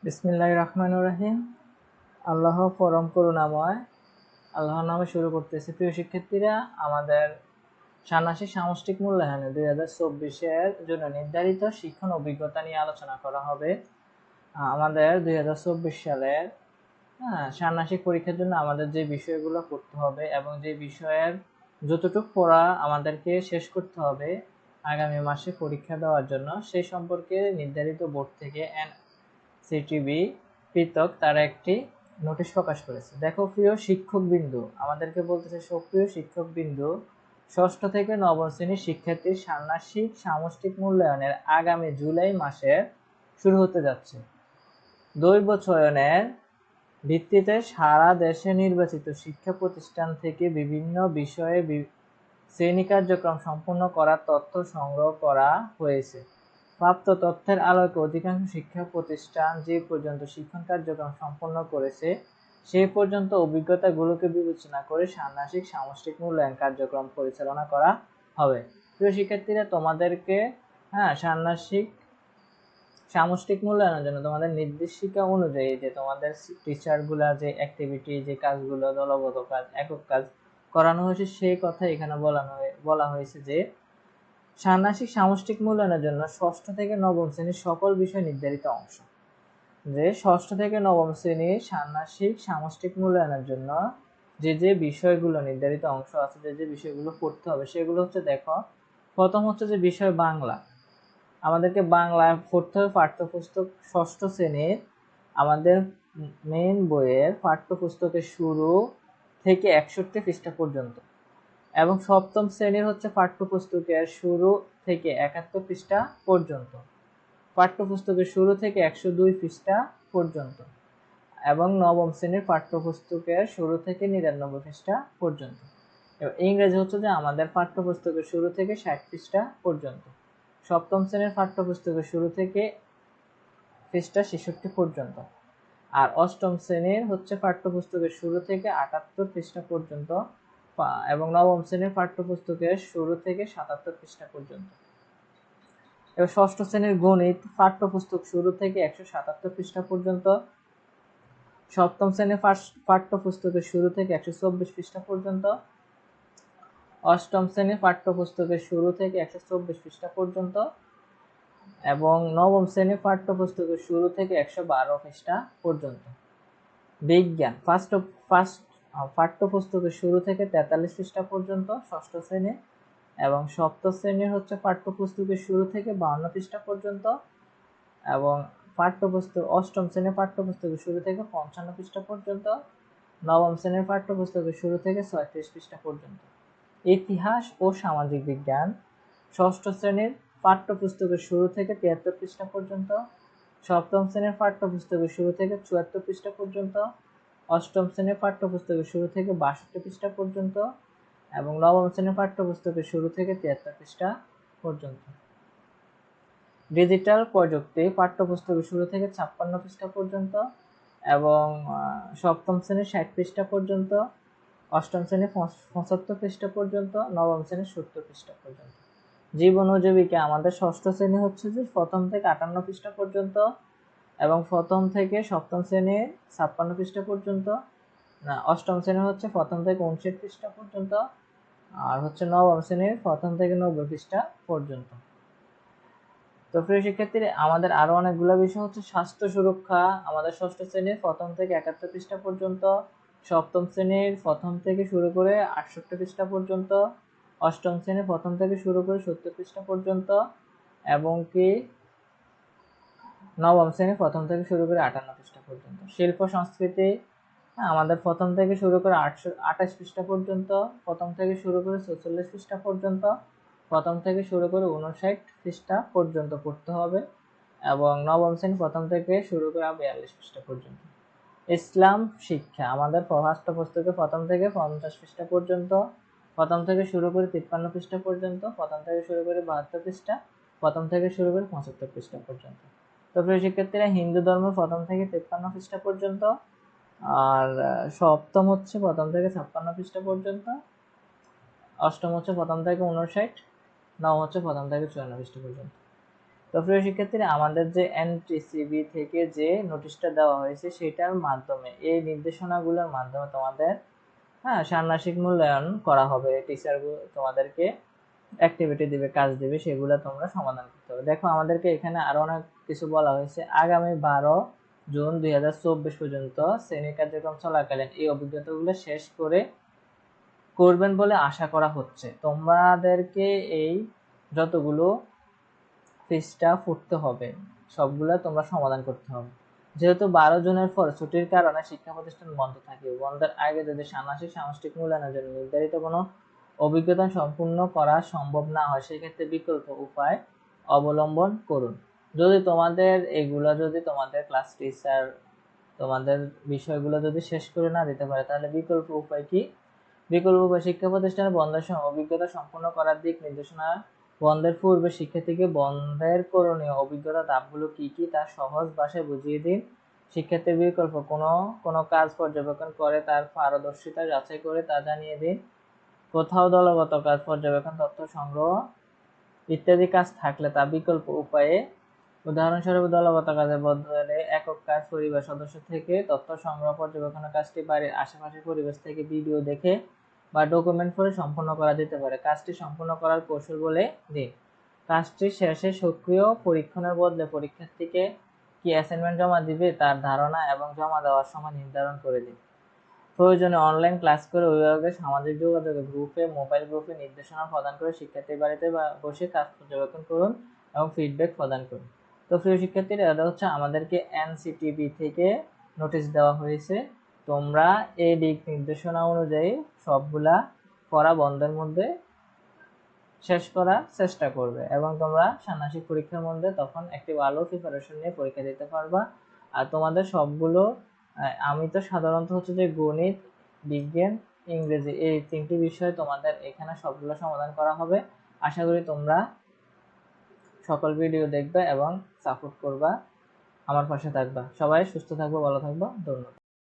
বিসমিল্লাহির রহমানির রহিম। আল্লাহ পরম করুণাময়। আল্লাহর নামে শুরু করতেছি। প্রিয় শিক্ষার্থীরা, আমাদের ষান্মাসিক সামষ্টিক মূল্যায়নে 2024-এর জন্য নির্ধারিত শিক্ষণ অভিজ্ঞতা নিয়ে আলোচনা করা হবে। আমাদের 2024 সালের ষান্মাসিক পরীক্ষার জন্য আমাদের যে বিষয়গুলো পড়তে হবে এবং যে বিষয়ের যতটুকু পড়া আমাদেরকে শেষ করতে হবে আগামী মাসে পরীক্ষা দেওয়ার জন্য, সেই সম্পর্কে নির্ধারিত বোর্ড থেকে সিটিবি পৃথক তারা একটি নোটিশ প্রকাশ করেছে। দেখো প্রিয় শিক্ষক বিন্দু, আমাদেরকে বলতেছে সক্রিয় শিক্ষক বিন্দু, ষষ্ঠ থেকে নবম শ্রেণীর শিক্ষার্থীর ষান্মাসিক সামষ্টিক মূল্যায়নের আগামী জুলাই মাসে শুরু হতে যাচ্ছে। দৈব চয়নের ভিত্তিতে সারা দেশে নির্বাচিত শিক্ষা প্রতিষ্ঠান থেকে বিভিন্ন বিষয়ে শ্রেণী কার্যক্রম সম্পন্ন করার তথ্য সংগ্রহ করা হয়েছে। প্রাপ্ত তথ্যের আলোকে অধিকাংশ শিক্ষা প্রতিষ্ঠান যে পর্যন্ত শিক্ষণ কার্যক্রম সম্পন্ন করেছে সেই পর্যন্ত অভিজ্ঞতাগুলোকে বিবেচনা করে ষান্মাসিক সামষ্টিক মূল্যায়ন কার্যক্রম পরিচালনা করা হবে। প্রিয় শিক্ষার্থীরা, তোমাদেরকে ষান্মাসিক সামষ্টিক মূল্যায়নের জন্য তোমাদের নির্দেশিকা অনুযায়ী যে তোমাদের টিচারগুলা যে অ্যাক্টিভিটি, যে কাজগুলো দলগত কাজ, একক কাজ করানো হয়েছে, সেই কথা এখানে বলা হয়েছে যে ষান্মাসিক সামষ্টিক মূল্যায়নের জন্য ষষ্ঠ থেকে নবম শ্রেণীর সকল বিষয় নির্ধারিত অংশ। যে ষষ্ঠ থেকে নবম শ্রেণীর ষান্মাসিক সামষ্টিক মূল্যায়নের জন্য যে যে বিষয়গুলো নির্ধারিত অংশ আছে, যে যে বিষয়গুলো পড়তে হবে সেগুলো হচ্ছে, দেখো প্রথম হচ্ছে যে বিষয় বাংলা। আমাদেরকে বাংলা পড়তে হবে পাঠ্যপুস্তক ষষ্ঠ শ্রেণীর আমাদের মেইন বইয়ের পাঠ্যপুস্তকের শুরু থেকে 61 পৃষ্ঠা পর্যন্ত, এবং সপ্তম শ্রেণীর হচ্ছে পাঠ্যপুস্তকের শুরু থেকে 71 পৃষ্ঠা পর্যন্ত, পাঠ্যপুস্তকের শুরু থেকে 102 পৃষ্ঠা পর্যন্ত, এবং নবম শ্রেণীর পাঠ্যপুস্তকের শুরু থেকে 99 পৃষ্ঠা পর্যন্ত। ইংরেজি হচ্ছে যে আমাদের পাঠ্যপুস্তকের শুরু থেকে 60 পৃষ্ঠা পর্যন্ত, সপ্তম শ্রেণীর পাঠ্যপুস্তকের শুরু থেকে পৃষ্ঠা 66 পর্যন্ত, আর অষ্টম শ্রেণীর হচ্ছে পাঠ্যপুস্তকের শুরু থেকে 78 পৃষ্ঠা পর্যন্ত, এবং নবম শ্রেণীর পাঠ্যপুস্তকের শুরু থেকে 77 পৃষ্ঠা পর্যন্ত। এবার ষষ্ঠ শ্রেণীর গণিত পাঠ্যপুস্তক শুরু থেকে 177 পৃষ্ঠা পর্যন্ত, সপ্তম শ্রেণীর পাঠ্যপুস্তকের শুরু থেকে 124 পৃষ্ঠা পর্যন্ত, অষ্টম শ্রেণীর পাঠ্যপুস্তকের শুরু থেকে 124 পৃষ্ঠা পর্যন্ত, এবং নবম শ্রেণীর পাঠ্যপুস্তকের শুরু থেকে 112 পৃষ্ঠা পর্যন্ত। বিজ্ঞান ফার্স্ট পাঠ্যপুস্তকের শুরু থেকে 43 পৃষ্ঠা পর্যন্ত ষষ্ঠ শ্রেণী, এবং সপ্তম শ্রেণীর হচ্ছে পাঠ্যপুস্তকের শুরু থেকে 52 পৃষ্ঠা পর্যন্ত, এবং অষ্টম শ্রেণীর পাঠ্যপুস্তকের শুরু থেকে 55 পৃষ্ঠা পর্যন্ত, নবম শ্রেণীর পাঠ্যপুস্তকের শুরু থেকে 36 পৃষ্ঠা পর্যন্ত। ইতিহাস ও সামাজিক বিজ্ঞান ষষ্ঠ শ্রেণীর পাঠ্যপুস্তকের শুরু থেকে 73 পৃষ্ঠা পর্যন্ত, সপ্তম শ্রেণীর পাঠ্যপুস্তকের শুরু থেকে 74 পৃষ্ঠা পর্যন্ত, অষ্টম শ্রেণীর পাঠ্যপুস্তকের শুরু থেকে 62 পৃষ্ঠা পর্যন্ত, এবং নবম শ্রেণীর পাঠ্যপুস্তকের শুরু থেকে 73 পৃষ্ঠা পর্যন্ত। ডিজিটাল প্রযুক্তি পাঠ্যপুস্তকের শুরু থেকে 56 পৃষ্ঠা পর্যন্ত, এবং সপ্তম শ্রেণীর 60 পৃষ্ঠা পর্যন্ত, অষ্টম শ্রেণীর 75 পৃষ্ঠা পর্যন্ত, নবম শ্রেণীর 70 পৃষ্ঠা পর্যন্ত। জীবন ও জীবিকা আমাদের ষষ্ঠ শ্রেণী হচ্ছে যে প্রথম থেকে 58 পৃষ্ঠা পর্যন্ত, এবং প্রথম থেকে সপ্তম শ্রেণীর 56 পৃষ্ঠা পর্যন্ত, অষ্টম শ্রেণীর হচ্ছে প্রথম থেকে 59 পৃষ্ঠা পর্যন্ত, আর হচ্ছে নবম শ্রেণীর প্রথম থেকে 90 পৃষ্ঠা পর্যন্ত। তো প্রিয় শিক্ষার্থীরা, আমাদের আরো অনেকগুলো বিষয় হচ্ছে স্বাস্থ্য সুরক্ষা আমাদের ষষ্ঠ শ্রেণীর প্রথম থেকে 71 পৃষ্ঠা পর্যন্ত, সপ্তম শ্রেণীর প্রথম থেকে শুরু করে 68 পৃষ্ঠা পর্যন্ত, অষ্টম শ্রেণীর প্রথম থেকে শুরু করে 70 পৃষ্ঠা পর্যন্ত, এবং কি নবম শ্রেণীর প্রথম থেকে শুরু করে 58 পৃষ্ঠা পর্যন্ত। শিল্প সংস্কৃতি আমাদের প্রথম থেকে শুরু করে 28 পৃষ্ঠা পর্যন্ত, প্রথম থেকে শুরু করে 44 পৃষ্ঠা পর্যন্ত, প্রথম থেকে শুরু করে 59 পৃষ্ঠা পর্যন্ত পড়তে হবে, এবং নবম শ্রেণী প্রথম থেকে শুরু করে 42 পৃষ্ঠা পর্যন্ত। ইসলাম শিক্ষা আমাদের পাঠ্যপুস্তকে প্রথম থেকে 50 পৃষ্ঠা পর্যন্ত, প্রথম থেকে শুরু করে 53 পৃষ্ঠা পর্যন্ত, প্রথম থেকে শুরু করে 72 পৃষ্ঠা, প্রথম থেকে শুরু করে 75 পৃষ্ঠা পর্যন্ত। তো প্রিয় শিক্ষার্থীরা, হিন্দু ধর্ম প্রথম থেকে 53 পৃষ্ঠা পর্যন্ত, আর সপ্তম হচ্ছে প্রথম থেকে 56 পৃষ্ঠা পর্যন্ত, অষ্টম হচ্ছে প্রথম থেকে 59, নবম হচ্ছে প্রথম থেকে 54 পৃষ্ঠা পর্যন্ত। তো প্রিয় শিক্ষার্থীরা, আমাদের যে এনটিসিবি থেকে যে নোটিশটা দেওয়া হয়েছে সেটার মাধ্যমে, এই নির্দেশনাগুলোর মাধ্যমে তোমাদের ষান্মাসিক মূল্যায়ন করা হবে। টিচার তোমাদেরকে অ্যাক্টিভিটি দিবে, কাজ দিবে, সেগুলো তোমরা সমাধান করতে হবে। দেখো, আমাদেরকে এখানে আরো অনেক কিছু বলা হয়েছে। আগামী 12 জুন 2024 পর্যন্ত শ্রেণী কার্যক্রম চলাকালীন এই অভিজ্ঞতাগুলো শেষ করবেন বলে আশা করা হচ্ছে। তোমাদেরকে এই যতগুলো পৃষ্ঠা ফুটতে হবে সবগুলা তোমরা সমাধান করতে হবে। যেহেতু 12 জুনের পর ছুটির কারণে শিক্ষা প্রতিষ্ঠান বন্ধ থাকে, বন্ধের আগে যদি ষান্মাসিক সামষ্টিক মূল্যায়নের জন্য নির্ধারিত কোনো অভিজ্ঞতা সম্পূর্ণ করা সম্ভব না হয়, সেক্ষেত্রে বিকল্প উপায় অবলম্বন করুন। যদি তোমাদের ক্লাস টিচার তোমাদের বিষয়গুলো যদি শেষ করে না দিতে পারে, তাহলে বিকল্প উপায় কি? বিকল্প উপায়: শিক্ষা প্রতিষ্ঠানে বন্ধের সময় অভিজ্ঞতা সম্পূর্ণ করার দিক নির্দেশনা। বন্ধের পূর্বে শিক্ষার্থীকে বন্ধের করণীয় অভিজ্ঞতা ধাপগুলো কি কি তা সহজ ভাষায় বুঝিয়ে দিন। শিক্ষার্থীর বিকল্প কোনো কাজ পর্যবেক্ষণ করে তার পারদর্শিতা যাচাই করে তা জানিয়ে দিন। কোথাও দলগত কাজ, পর্যবেক্ষণ, তথ্য সংগ্রহ ইত্যাদি কাজ থাকলে তা বিকল্প উপায়ে। উদাহরণস্বরূপ, দলগত কাজের বদলে একক কাজ, পরিবার সদস্য থেকে তথ্য সংগ্রহ, পর্যবেক্ষণের কাজটি বাড়ির আশেপাশের পরিবেশ থেকে ভিডিও দেখে বা ডকুমেন্ট করে সম্পন্ন করা যেতে পারে। কাজটি সম্পন্ন করার কৌশল বলে দিন। কাজটি শেষে সক্রিয় পরীক্ষণের বদলে পরীক্ষার্থীকে কি অ্যাসাইনমেন্ট জমা দিবে তার ধারণা এবং জমা দেওয়ার সময় নির্ধারণ করে দিন। প্রয়োজনে অনলাইন ক্লাস করে অভিভাবকদের সামাজিক যোগাযোগের গ্রুপে, মোবাইল গ্রুপে নির্দেশনা প্রদান করে শিক্ষার্থীর বাড়িতে বসে কাজ পর্যবেক্ষণ করুন এবং ফিডব্যাক প্রদান করুন। তো প্রিয় শিক্ষার্থীরা, এটা হচ্ছে আমাদেরকে এনসিটিবি থেকে নোটিশ দেওয়া হয়েছে। তোমরা এই দিক নির্দেশনা অনুযায়ী সবগুলা পড়া বন্ধের মধ্যে শেষ করার চেষ্টা করবে এবং তোমরা ষান্মাসিক পরীক্ষার মধ্যে তখন একটি ভালো প্রিপারেশন নিয়ে পরীক্ষা দিতে পারবা। আর তোমাদের সবগুলো, আমি তো সাধারণত হচ্ছে যে গণিত, বিজ্ঞান, ইংরেজি, এই 3টি বিষয় তোমাদের এখানে সবগুলো সমাধান করা হবে। আশা করি তোমরা সকল ভিডিও দেখবে এবং সাপোর্ট করবা, আমার পাশে থাকবা। সবাই সুস্থ থাকবো, ভালো থাকবো। ধন্যবাদ।